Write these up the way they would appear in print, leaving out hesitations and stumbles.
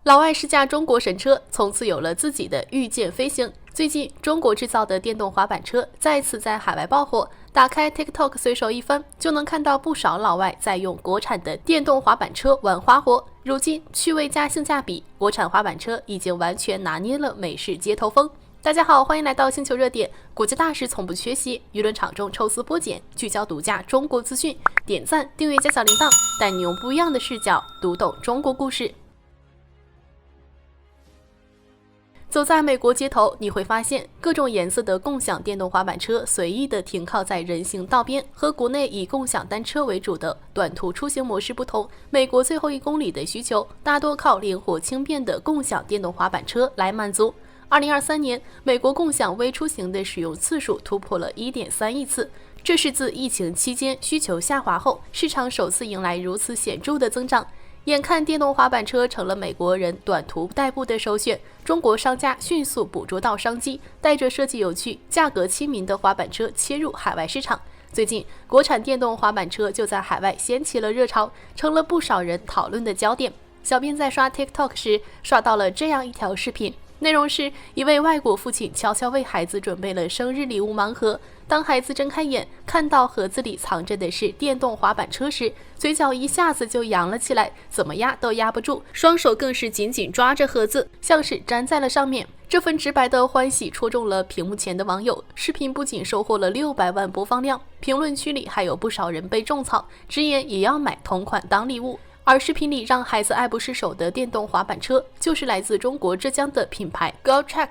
老外试驾中国神车，从此有了自己的御剑飞行。最近，中国制造的电动滑板车再次在海外爆火。打开 TikTok 随手一翻，就能看到不少老外在用国产的电动滑板车玩花活。如今，趣味加性价比，国产滑板车已经完全拿捏了美式街头风。大家好，欢迎来到星球热点，国际大事从不缺席，舆论场中抽丝剥茧，聚焦独家中国资讯。点赞、订阅加小铃铛，带你用不一样的视角读懂中国故事。走在美国街头，你会发现各种颜色的共享电动滑板车随意地停靠在人行道边。和国内以共享单车为主的短途出行模式不同，美国最后1公里的需求大多靠灵活轻便的共享电动滑板车来满足。2023年，美国共享微出行的使用次数突破了 1.3亿次，这是自疫情期间需求下滑后，市场首次迎来如此显著的增长。眼看电动滑板车成了美国人短途代步的首选，中国商家迅速捕捉到商机，带着设计有趣、价格亲民的滑板车切入海外市场。最近，国产电动滑板车就在海外掀起了热潮，成了不少人讨论的焦点。小编在刷 TikTok 时，刷到了这样一条视频，内容是一位外国父亲悄悄为孩子准备了生日礼物盲盒。当孩子睁开眼，看到盒子里藏着的是电动滑板车时，嘴角一下子就扬了起来，怎么压都压不住，双手更是紧紧抓着盒子，像是粘在了上面。这份直白的欢喜戳中了屏幕前的网友，视频不仅收获了600万播放量，评论区里还有不少人被种草，直言也要买同款当礼物。而视频里让孩子爱不释手的电动滑板车，就是来自中国浙江的品牌 GoTrex。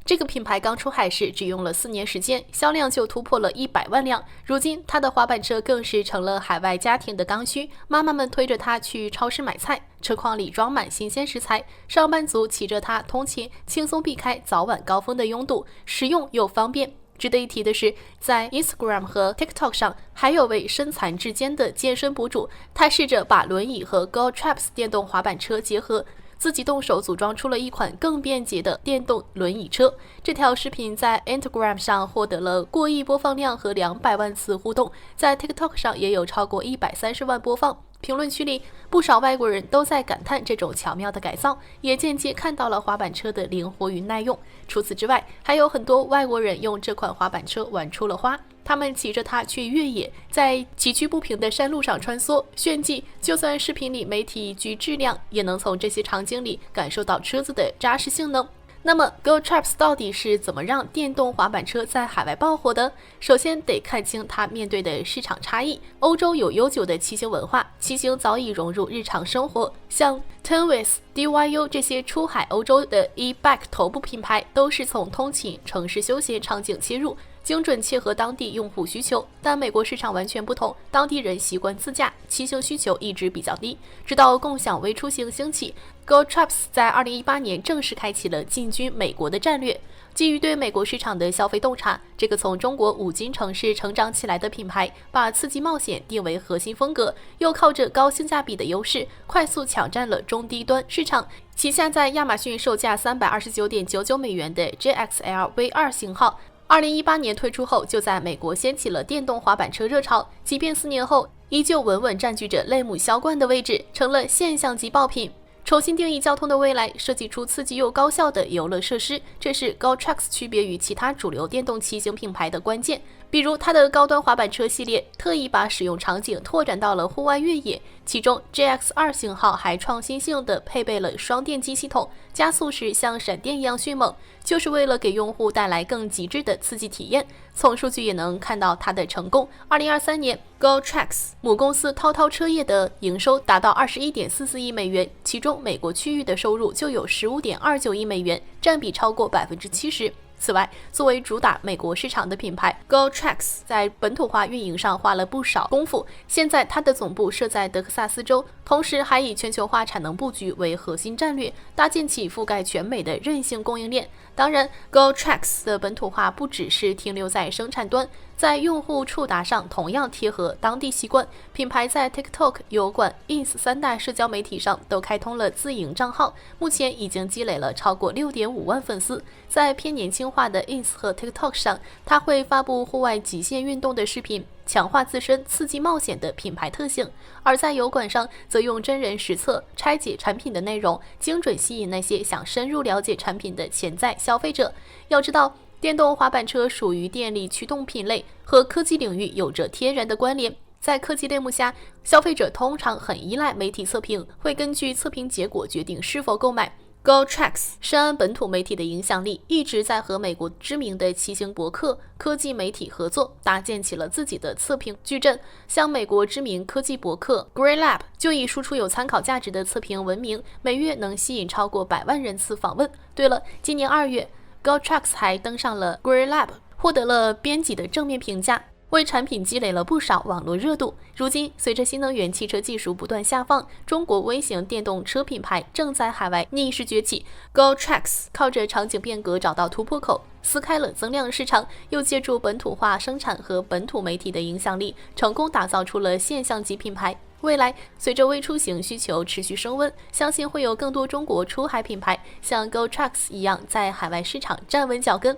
这个品牌刚出海时只用了4年时间，销量就突破了100万辆。如今，它的滑板车更是成了海外家庭的刚需，妈妈们推着它去超市买菜，车筐里装满新鲜食材，上班族骑着它通勤，轻松避开早晚高峰的拥堵，实用又方便。值得一提的是，在 Instagram 和 TikTok 上，还有位身残志坚的健身博主，他试着把轮椅和 GoTrex 电动滑板车结合，自己动手组装出了一款更便捷的电动轮椅车。这条视频在 Instagram 上获得了过亿播放量和200万次互动，在 TikTok 上也有超过130万播放。评论区里，不少外国人都在感叹这种巧妙的改造，也间接看到了滑板车的灵活与耐用。除此之外，还有很多外国人用这款滑板车玩出了花。他们骑着它去越野，在崎岖不平的山路上穿梭炫技，就算视频里没提一句质量，也能从这些场景里感受到车子的扎实性能。那么 GoTrex 到底是怎么让电动滑板车在海外爆火的？首先得看清它面对的市场差异。欧洲有悠久的骑行文化，骑行早已融入日常生活，像 Tennis、DYU 这些出海欧洲的 e-bike 头部品牌，都是从通勤、城市休闲场景切入，精准切合当地用户需求。但美国市场完全不同，当地人习惯自驾，骑行需求一直比较低。直到共享微出行兴起， GoTrex 在2018年正式开启了进军美国的战略。基于对美国市场的消费洞察，这个从中国5金城市成长起来的品牌，把刺激冒险定为核心风格，又靠着高性价比的优势，快速抢占了中低端市场。旗下在亚马逊售价329.99美元的 JXL V2 型号，2018年推出后，就在美国掀起了电动滑板车热潮，即便4年后，依旧稳稳占据着类目销冠的位置，成了现象级爆品。重新定义交通的未来，设计出刺激又高效的游乐设施，这是 GoTrex 区别于其他主流电动骑行品牌的关键。比如它的高端滑板车系列特意把使用场景拓展到了户外越野，其中 JX2 型号还创新性地配备了双电机系统，加速时像闪电一样迅猛，就是为了给用户带来更极致的刺激体验。从数据也能看到它的成功。2023年 GoTrex 母公司滔滔车业的营收达到21.44亿美元，其中美国区域的收入就有15.29亿美元，占比超过70%。此外，作为主打美国市场的品牌 GoTrex 在本土化运营上花了不少功夫。现在它的总部设在德克萨斯州，同时还以全球化产能布局为核心战略，搭建起覆盖全美的韧性供应链。当然 GoTrex 的本土化不只是停留在生产端，在用户触达上同样贴合当地习惯。品牌在 TikTok、油管、Ins 3大社交媒体上都开通了自营账号，目前已经积累了超过6.5万粉丝。在偏年轻化的 Ins 和 TikTok 上，它会发布户外极限运动的视频，强化自身刺激冒险的品牌特性；而在油管上，则用真人实测拆解产品的内容，精准吸引那些想深入了解产品的潜在消费者。要知道，电动滑板车属于电力驱动品类，和科技领域有着天然的关联。在科技类目下，消费者通常很依赖媒体测评，会根据测评结果决定是否购买。GoTrax 深谙本土媒体的影响力，一直在和美国知名的骑行博客、科技媒体合作，搭建起了自己的测评矩阵。像美国知名科技博客 GrayLab 就以输出有参考价值的测评闻名，每月能吸引超过100万人次访问。对了，今年2月 GoTrax 还登上了 GrayLab， 获得了编辑的正面评价，为产品积累了不少网络热度。如今，随着新能源汽车技术不断下放，中国微型电动车品牌正在海外逆势崛起。GoTrax 靠着场景变革找到突破口，撕开了增量市场，又借助本土化生产和本土媒体的影响力，成功打造出了现象级品牌。未来，随着微出行需求持续升温，相信会有更多中国出海品牌像 GoTrax 一样在海外市场站稳脚跟。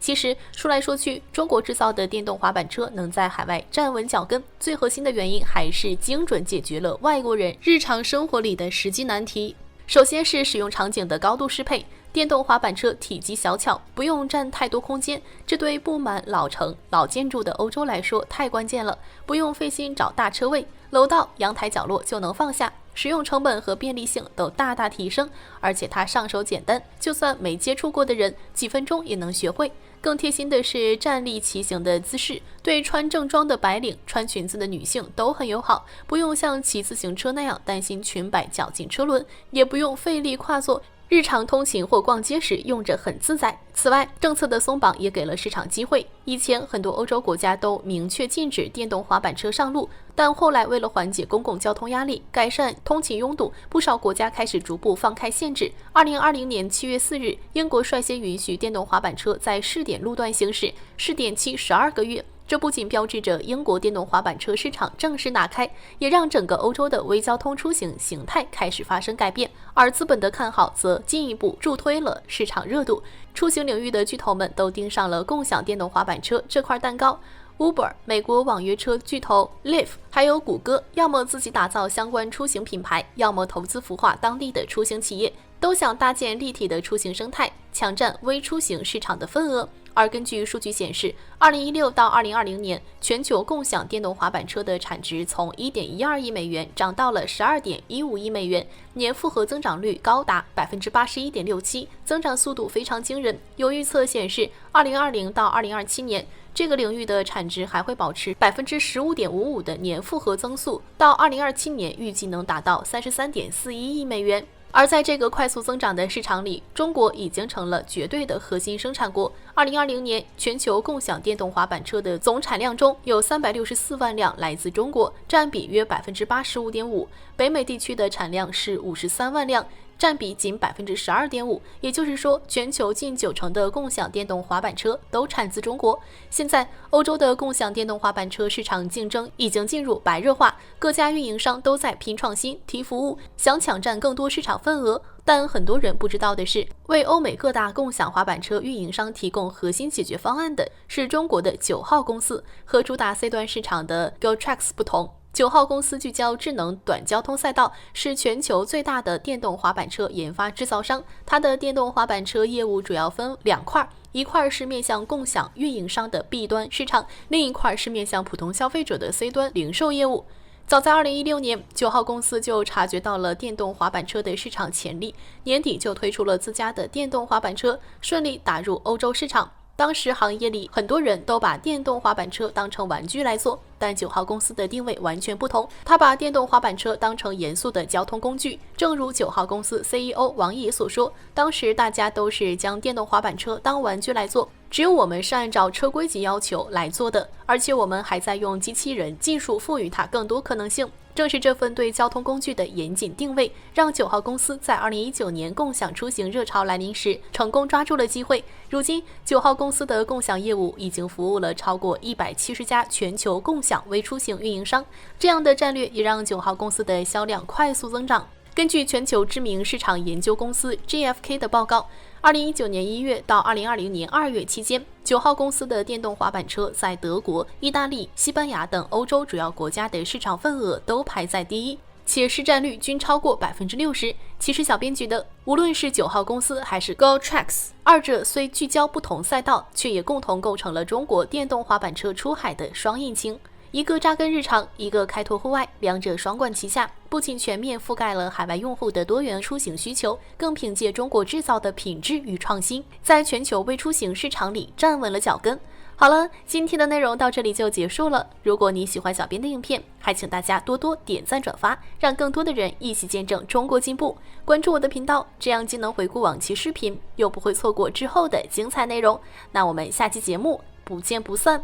其实说来说去，中国制造的电动滑板车能在海外站稳脚跟，最核心的原因还是精准解决了外国人日常生活里的实际难题。首先是使用场景的高度适配，电动滑板车体积小巧，不用占太多空间，这对布满老城、老建筑的欧洲来说太关键了，不用费心找大车位，楼道、阳台角落就能放下。使用成本和便利性都大大提升，而且它上手简单，就算没接触过的人，几分钟也能学会。更贴心的是站立骑行的姿势，对穿正装的白领、穿裙子的女性都很友好，不用像骑自行车那样担心裙摆绞进车轮，也不用费力跨坐。日常通勤或逛街时用着很自在。此外，政策的松绑也给了市场机会。以前很多欧洲国家都明确禁止电动滑板车上路，但后来为了缓解公共交通压力，改善通勤拥堵，不少国家开始逐步放开限制。2020年7月4日，英国率先允许电动滑板车在试点路段行驶，试点期12个月。这不仅标志着英国电动滑板车市场正式打开，也让整个欧洲的微交通出行形态开始发生改变。而资本的看好则进一步助推了市场热度，出行领域的巨头们都盯上了共享电动滑板车这块蛋糕。Uber、美国网约车巨头 Lyft 还有谷歌，要么自己打造相关出行品牌，要么投资孵化当地的出行企业，都想搭建立体的出行生态，抢占微出行市场的份额。而根据数据显示，2016到2020年，全球共享电动滑板车的产值从1.12亿美元涨到了12.15亿美元，年复合增长率高达81.67%，增长速度非常惊人。有预测显示，2020到2027年，这个领域的产值还会保持15.55%的年复合增速，到2027年预计能达到33.41亿美元。而在这个快速增长的市场里，中国已经成了绝对的核心生产国。2020年，全球共享电动滑板车的总产量中有364万辆来自中国，占比约85.5%。北美地区的产量是53万辆，占比仅12.5%，也就是说，全球近90%的共享电动滑板车都产自中国。现在，欧洲的共享电动滑板车市场竞争已经进入白热化，各家运营商都在拼创新、提服务，想抢占更多市场份额。但很多人不知道的是，为欧美各大共享滑板车运营商提供核心解决方案的是中国的9号公司。和主打 C 端市场的 GoTrax 不同，9号公司聚焦智能短交通赛道，是全球最大的电动滑板车研发制造商。它的电动滑板车业务主要分2块，一块是面向共享运营商的 B 端市场，另一块是面向普通消费者的 C 端零售业务。早在2016年，9号公司就察觉到了电动滑板车的市场潜力，年底就推出了自家的电动滑板车，顺利打入欧洲市场。当时行业里很多人都把电动滑板车当成玩具来做，但9号公司的定位完全不同，他把电动滑板车当成严肃的交通工具。正如9号公司 CEO 王野所说，当时大家都是将电动滑板车当玩具来做，只有我们是按照车规级要求来做的，而且我们还在用机器人技术赋予它更多可能性。正是这份对交通工具的严谨定位，让9号公司在2019年共享出行热潮来临时，成功抓住了机会。如今，9号公司的共享业务已经服务了超过170家全球共享微出行运营商，这样的战略也让9号公司的销量快速增长。根据全球知名市场研究公司 GfK 的报告，2019年1月到2020年2月期间，9号公司的电动滑板车在德国、意大利、西班牙等欧洲主要国家的市场份额都排在第一，且市占率均超过60%。其实小编觉得，无论是9号公司还是 GoTrex， 二者虽聚焦不同赛道，却也共同构成了中国电动滑板车出海的双引擎。一个扎根日常，一个开拓户外，两者双管齐下，不仅全面覆盖了海外用户的多元出行需求，更凭借中国制造的品质与创新，在全球微出行市场里站稳了脚跟。好了，今天的内容到这里就结束了。如果你喜欢小编的影片，还请大家多多点赞转发，让更多的人一起见证中国进步。关注我的频道，这样既能回顾往期视频，又不会错过之后的精彩内容。那我们下期节目不见不散。